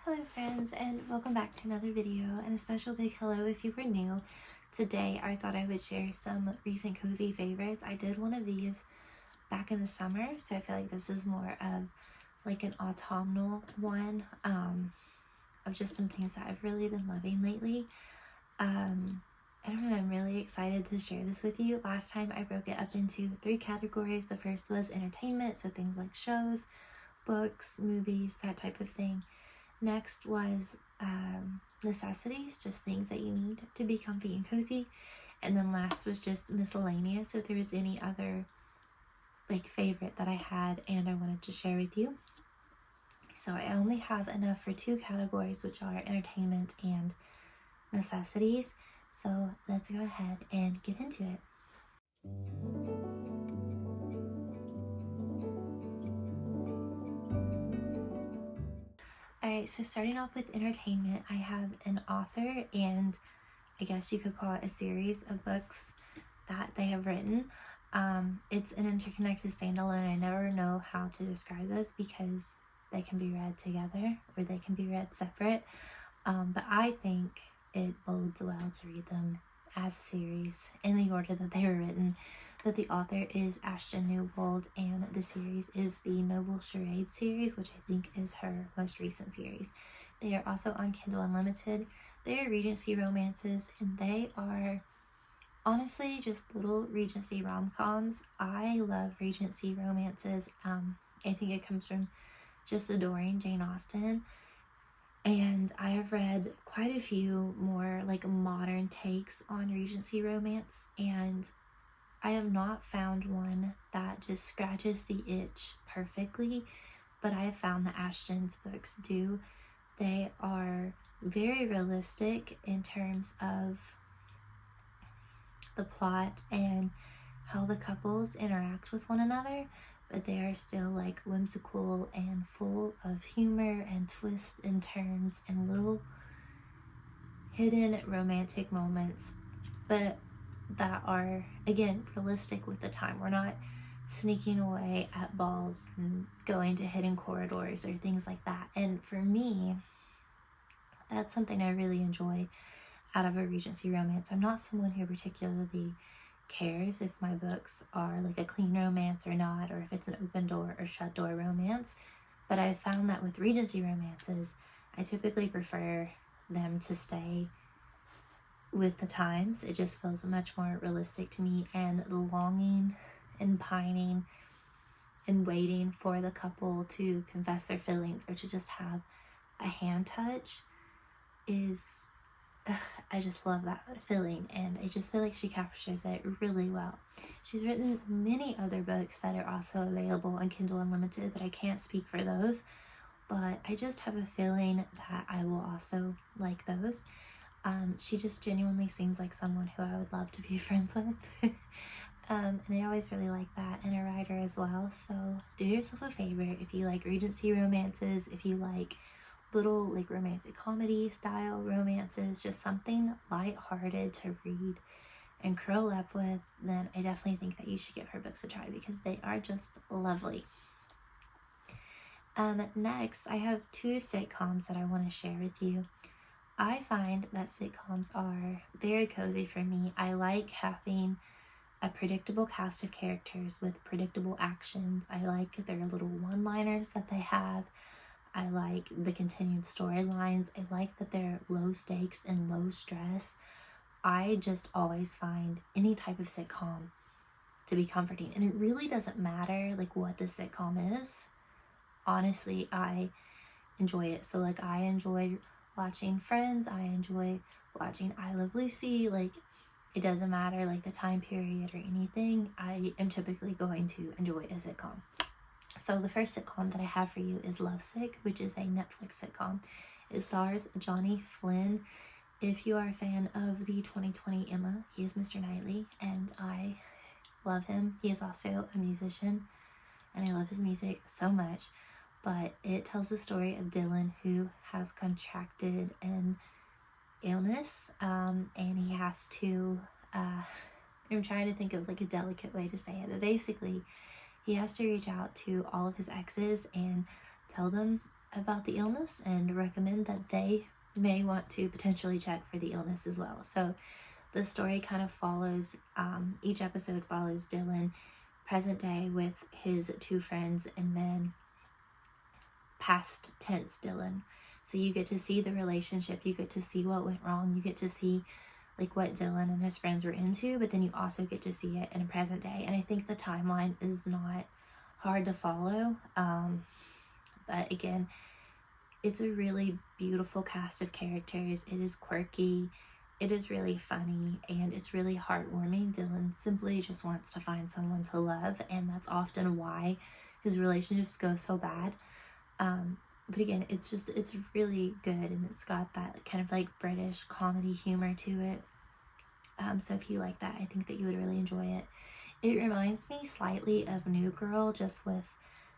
Hello friends, and welcome back to another video, and a special big hello if you were new. Today I thought I would share some recent cozy favorites. I did one of these back in the summer, so I feel like this is more of like an autumnal one of just some things that I've really been loving lately. I don't know, I'm really excited to share this with you. Last time I broke it up into 3 categories. The first was entertainment, so things like shows, books, movies, that type of thing. Next was necessities, just things that you need to be comfy and cozy. And then last was just miscellaneous, so if there was any other like favorite that I had and I wanted to share with you. So I only have enough for 2 categories, which are entertainment and necessities. So let's go ahead and get into it. Alright, so starting off with entertainment, I have an author, and I guess you could call it a series of books that they have written. It's an interconnected standalone. I never know how to describe those because they can be read together or they can be read separate. But I think it bodes well to read them as a series in the order that they were written. But the author is Ashtyn Newbold, and the series is the Noble Charade series, which I think is her most recent series. They are also on Kindle Unlimited. They are Regency romances, and they are honestly just little Regency rom-coms. I love Regency romances. I think it comes from just adoring Jane Austen. And I have read quite a few more like modern takes on Regency romance, and I have not found one that just scratches the itch perfectly, but I have found that Ashtyn's books do. They are very realistic in terms of the plot and how the couples interact with one another, but they are still like whimsical and full of humor and twists and turns and little hidden romantic moments, but that are, again, realistic with the time. We're not sneaking away at balls and going to hidden corridors or things like that. And for me, that's something I really enjoy out of a Regency romance. I'm not someone who particularly cares if my books are like a clean romance or not, or if it's an open door or shut door romance, but I've found that with Regency romances, I typically prefer them to stay with the times. It just feels much more realistic to me, and the longing and pining and waiting for the couple to confess their feelings or to just have a hand touch is I just love that feeling, and I just feel like she captures it really well. She's written many other books that are also available on Kindle Unlimited, but I can't speak for those, but I just have a feeling that I will also like those. She just genuinely seems like someone who I would love to be friends with. And I always really like that in a writer as well. So do yourself a favor if you like Regency romances, if you like little like romantic comedy style romances, just something lighthearted to read and curl up with, then I definitely think that you should give her books a try because they are just lovely. Next, I have 2 sitcoms that I want to share with you. I find that sitcoms are very cozy for me. I like having a predictable cast of characters with predictable actions. I like their little one-liners that they have. I like the continued storylines. I like that they're low stakes and low stress. I just always find any type of sitcom to be comforting, and it really doesn't matter like what the sitcom is. Honestly, I enjoy it. So like I enjoy watching Friends, I enjoy watching I Love Lucy. Like it doesn't matter like the time period or anything, I am typically going to enjoy a sitcom. So the first sitcom that I have for you is Lovesick, which is a Netflix sitcom. It stars Johnny Flynn. If you are a fan of the 2020 Emma, he is Mr. Knightley, and I love him. He is also a musician, and I love his music so much. But it tells the story of Dylan, who has contracted an illness, and he has to, I'm trying to think of like a delicate way to say it, but basically he has to reach out to all of his exes and tell them about the illness and recommend that they may want to potentially check for the illness as well. So the story kind of follows, each episode follows Dylan present day with his two friends, and then past tense Dylan. So you get to see the relationship, you get to see what went wrong, you get to see like what Dylan and his friends were into, but then you also get to see it in a present day. And I think the timeline is not hard to follow. But again, it's a really beautiful cast of characters. It is quirky, it is really funny, and it's really heartwarming. Dylan simply just wants to find someone to love, and that's often why his relationships go so bad. But again, it's really good, and it's got that kind of like British comedy humor to it. So if you like that, I think that you would really enjoy it. It reminds me slightly of New Girl, just with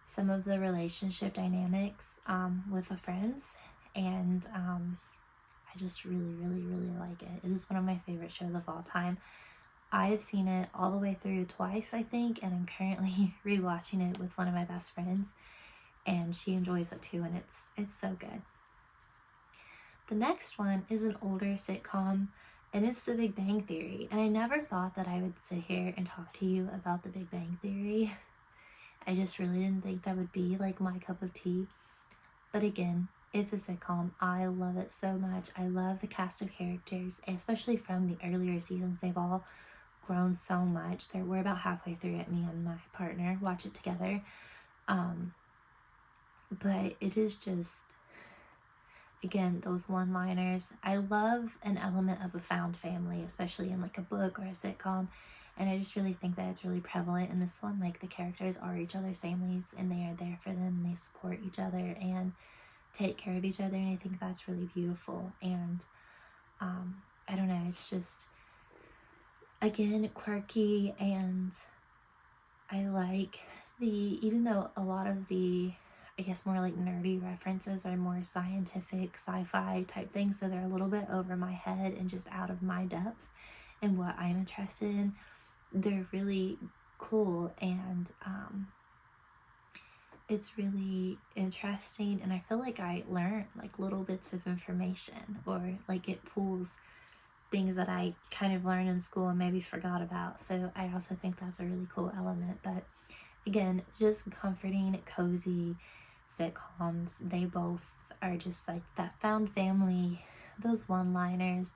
some of the relationship dynamics with the friends, and I just really, really, really like it. It is one of my favorite shows of all time. I have seen it all the way through twice, I think, and I'm currently rewatching it with one of my best friends, and she enjoys it too, and it's so good. The next one is an older sitcom, and it's The Big Bang Theory. And I never thought that I would sit here and talk to you about The Big Bang Theory. I just really didn't think that would be like my cup of tea. But again, it's a sitcom. I love it so much. I love the cast of characters, especially from the earlier seasons. They've all grown so much. We're about halfway through it. Me and my partner watch it together. But it is just, again, those one-liners. I love an element of a found family, especially in like a book or a sitcom. And I just really think that it's really prevalent in this one. Like, the characters are each other's families, and they are there for them, and they support each other and take care of each other. And I think that's really beautiful. And I don't know, it's just, again, quirky, and I like even though a lot of the, I guess, more like nerdy references are more scientific, sci-fi type things, so they're a little bit over my head and just out of my depth and what I'm interested in. They're really cool, and it's really interesting, and I feel like I learn like little bits of information, or like it pulls things that I kind of learned in school and maybe forgot about. So I also think that's a really cool element. But again, just comforting, cozy sitcoms. They both are just like that found family, those one-liners.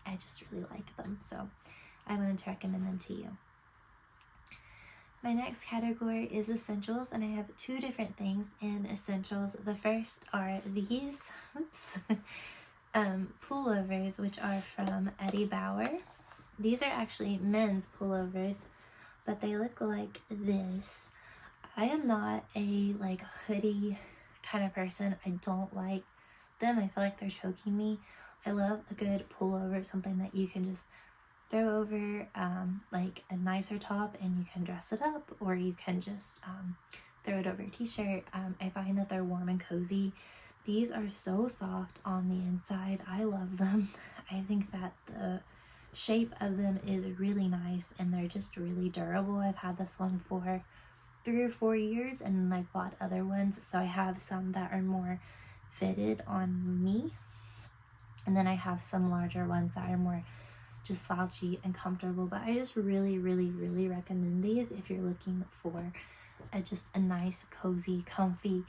I just really like them, so I wanted to recommend them to you. My next category is essentials, and I have two different things in essentials. The first are these pullovers, which are from Eddie Bauer. These are actually men's pullovers, but they look like this. I am not a like hoodie kind of person. I don't like them. I feel like they're choking me. I love a good pullover, something that you can just throw over like a nicer top and you can dress it up, or you can just throw it over a t-shirt. I find that they're warm and cozy. These are so soft on the inside. I love them. I think that the shape of them is really nice, and they're just really durable. I've had this one for 3 or 4 years, and I've bought other ones, so I have some that are more fitted on me, and then I have some larger ones that are more just slouchy and comfortable. But I just really, really, really recommend these if you're looking for just a nice, cozy, comfy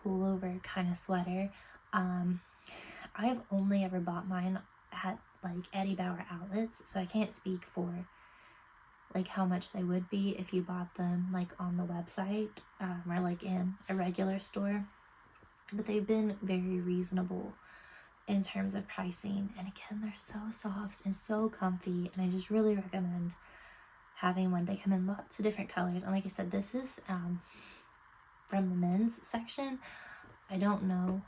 pullover kind of sweater. I've only ever bought mine at like Eddie Bauer outlets, so I can't speak for like how much they would be if you bought them like on the website or like in a regular store, but they've been very reasonable in terms of pricing. And again, they're so soft and so comfy, and I just really recommend having one. They come in lots of different colors, and like I said, this is from the men's section. I don't know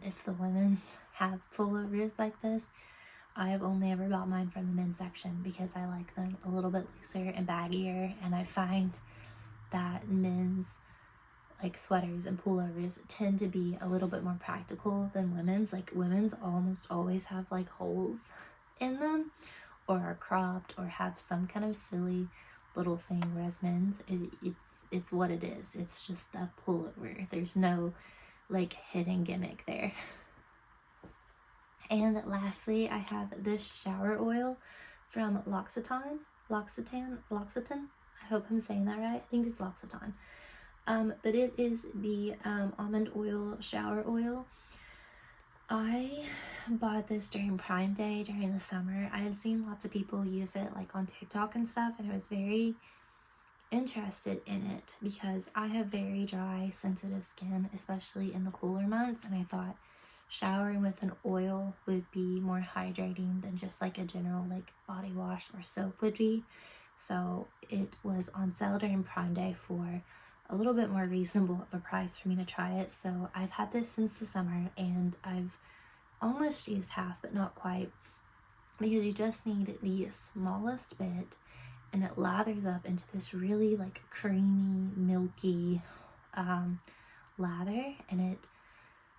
if the women's have pullovers like this. I have only ever bought mine from the men's section because I like them a little bit looser and baggier, and I find that men's like sweaters and pullovers tend to be a little bit more practical than women's. Like, women's almost always have like holes in them, or are cropped, or have some kind of silly little thing, whereas men's, it's what it is. It's just a pullover. There's no like hidden gimmick there. And lastly, I have this shower oil from L'Occitane. I hope I'm saying that right. I think it's L'Occitane. But it is the almond oil shower oil. I bought this during Prime Day during the summer. I had seen lots of people use it like on TikTok and stuff, and I was very interested in it because I have very dry, sensitive skin, especially in the cooler months, and I thought showering with an oil would be more hydrating than just like a general like body wash or soap would be. So it was on sale during Prime Day for a little bit more reasonable of a price for me to try it. So I've had this since the summer, and I've almost used half, but not quite, because you just need the smallest bit, and it lathers up into this really like creamy, milky lather, and it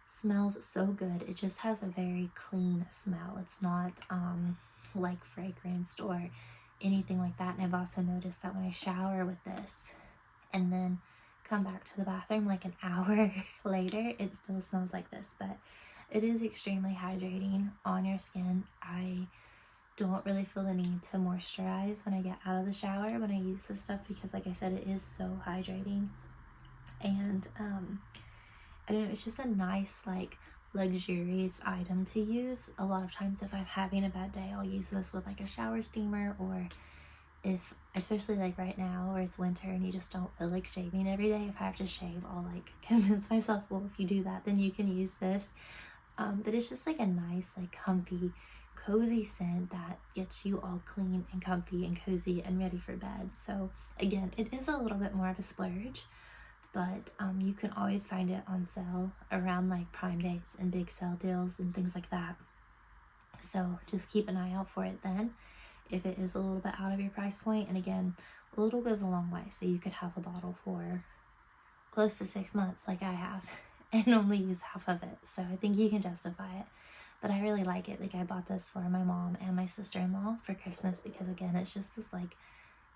smells so good. It just has a very clean smell. It's not like fragranced or anything like that. And I've also noticed that when I shower with this and then come back to the bathroom like an hour later, it still smells like this. But it is extremely hydrating on your skin. I don't really feel the need to moisturize when I get out of the shower when I use this stuff, because like I said, it is so hydrating. And I don't know, it's just a nice like luxurious item to use. A lot of times if I'm having a bad day, I'll use this with like a shower steamer, or if, especially like right now where it's winter and you just don't feel like shaving every day, if I have to shave, I'll like convince myself, well, if you do that, then you can use this. But it's just like a nice, like comfy, cozy scent that gets you all clean and comfy and cozy and ready for bed. So again, it is a little bit more of a splurge, but you can always find it on sale around like Prime Days and big sale deals and things like that. So just keep an eye out for it then, if it is a little bit out of your price point. And again, a little goes a long way, so you could have a bottle for close to 6 months like I have and only use half of it. So I think you can justify it. But I really like it. Like I bought this for my mom and my sister-in-law for Christmas because again, it's just this like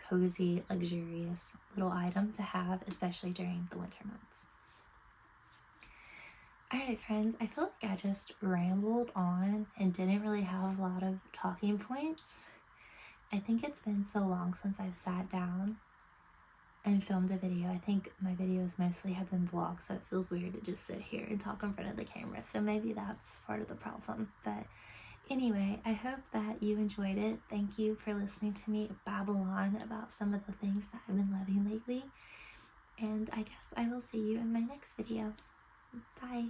cozy, luxurious little item to have, especially during the winter months. Alright friends, I feel like I just rambled on and didn't really have a lot of talking points. I think it's been so long since I've sat down and filmed a video. I think my videos mostly have been vlogs, so it feels weird to just sit here and talk in front of the camera. So maybe that's part of the problem. But anyway, I hope that you enjoyed it. Thank you for listening to me babble on about some of the things that I've been loving lately. And I guess I will see you in my next video. Bye.